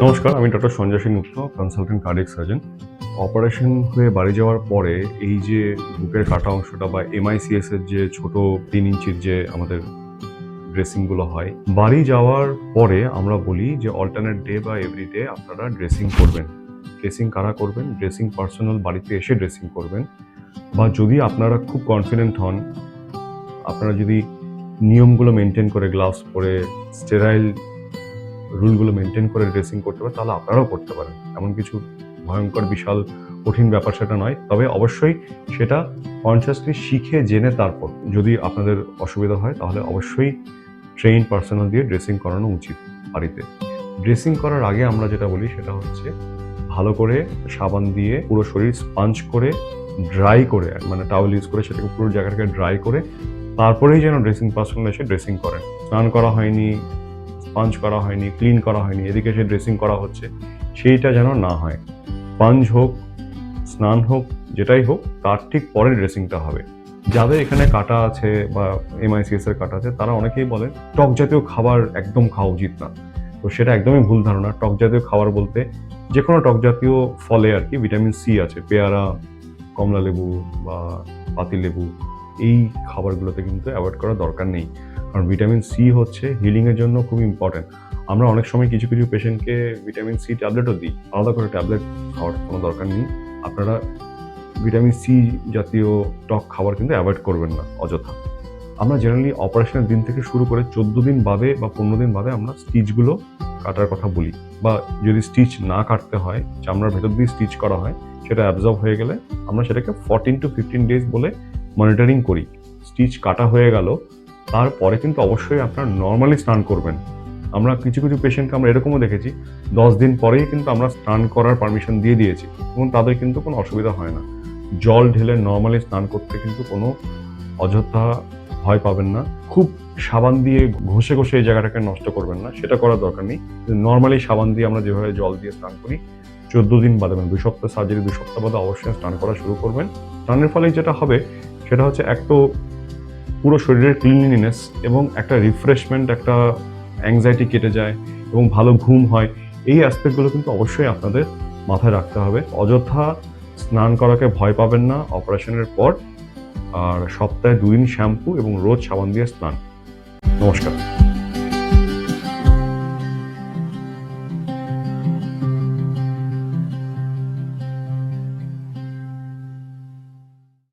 নমস্কার, আমি doctor Sanjay Sengupta, consultant cardiac surgeon. Operation হয়ে বাড়ি যাওয়ার পরে এই যে বুকের কাটা অংশটা বা MICS এর যে ছোট 3 ইঞ্চির যে আমাদের ড্রেসিংগুলো হয়, বাড়ি যাওয়ার পরে আমরা বলি যে অল্টারনেট ডে বা এভরি ডে আপনারা ড্রেসিং করবেন। ড্রেসিং কারা করবেন? ড্রেসিং পার্সোনাল বাড়িতে এসে ড্রেসিং করবেন। বা যদি আপনারা খুব কনফিডেন্ট হন, আপনারা যদি নিয়মগুলো মেনটেন করে, গ্লাভস পরে, স্টেরাইল রুলগুলো মেনটেন করে ড্রেসিং করতে পারেন, তাহলে আপনারাও করতে পারেন। এমন কিছু ভয়ঙ্কর বিশাল কঠিন ব্যাপার সেটা নয়। তবে অবশ্যই সেটা কনসিয়াসলি শিখে জেনে তারপর যদি আপনাদের অসুবিধা হয় তাহলে অবশ্যই ট্রেইন পার্সোনাল দিয়ে ড্রেসিং করানো উচিত বাড়িতে। ড্রেসিং করার আগে আমরা যেটা বলি সেটা হচ্ছে ভালো করে সাবান দিয়ে পুরো শরীর স্পঞ্জ করে ড্রাই করে, মানে টাওয়েল ইউজ করে সেটাকে পুরো জায়গাটাকে ড্রাই করে তারপরেই যেন ড্রেসিং পার্সোনাল এসে ড্রেসিং করেন। স্নান করা হয়নি, স্পঞ্জ করা হয়নি, ক্লিন করা হয়নি, এদিকে সে ড্রেসিং করা হচ্ছে, সেইটা যেন না হয়। স্পঞ্জ হোক, স্নান হোক, যেটাই হোক তার ঠিক পরে ড্রেসিংটা হবে। যাদের এখানে কাটা আছে বা MICS এর কাটা আছে তারা অনেকেই বলেন টক জাতীয় খাবার একদম খাওয়া উচিত না। তো সেটা একদমই ভুল ধারণা। টক জাতীয় খাবার বলতে যে কোনো টক জাতীয় ফলে আর কি ভিটামিন সি আছে, পেয়ারা, কমলা লেবু বা পাতিলেবু, এই খাবারগুলোতে কিন্তু অ্যাভয়েড করার দরকার নেই। কারণ ভিটামিন সি হচ্ছে হিলিংয়ের জন্য খুব ইম্পর্টেন্ট। আমরা অনেক সময় কিছু কিছু পেশেন্টকে ভিটামিন সি ট্যাবলেটও দিই। আলাদা করে ট্যাবলেট খাওয়ার কোনো দরকার নেই। আপনারা ভিটামিন সি জাতীয় টক খাবার কিন্তু অ্যাভয়েড করবেন না অযথা। আমরা জেনারেলি অপারেশনের দিন থেকে শুরু করে 14 দিন বাদে বা 15 দিন বাদে আমরা স্টিচগুলো কাটার কথা বলি। বা যদি স্টিচ না কাটতে হয়, চামড়ার ভেতর দিয়ে স্টিচ করা হয়, সেটা অ্যাবজর্ব হয়ে গেলে আমরা সেটাকে 14 to 15 ডেজ বলে মনিটরিং করি। স্টিচ কাটা হয়ে গেল, তারপরে কিন্তু অবশ্যই আপনার নর্মালি স্নান করবেন। আমরা কিছু কিছু পেশেন্টকে আমরা এরকমও দেখেছি 10 দিন পরেই কিন্তু আমরা স্নান করার পারমিশন দিয়ে দিয়েছি এবং তাদের কিন্তু কোনো অসুবিধা হয় না। জল ঢেলে নর্মালি স্নান করতে কিন্তু কোনো অযথা ভয় পাবেন না। খুব সাবান দিয়ে ঘষে ঘষে এই জায়গাটাকে নষ্ট করবেন না, সেটা করার দরকার নেই। নর্মালি সাবান দিয়ে আমরা যেভাবে জল দিয়ে স্নান করি 14 দিন বাদে, মানে 2 সপ্তাহ সার্জারি 2 সপ্তাহ বাদে অবশ্যই স্নান করা শুরু করবেন। স্নানের ফলে যেটা হবে সেটা হচ্ছে এক তো পুরো শরীরের ক্লিনলিনেস এবং একটা রিফ্রেশমেন্ট, একটা অ্যাংজাইটি কেটে যায় এবং ভালো ঘুম হয়। এই অ্যাসপেক্টগুলো কিন্তু অবশ্যই আপনাদের মাথায় রাখতে হবে। অযথা স্নান করাকে ভয় পাবেন না অপারেশনের পর। আর সপ্তাহে 2 দিন শ্যাম্পু এবং রোজ সাবান দিয়ে স্নান। নমস্কার।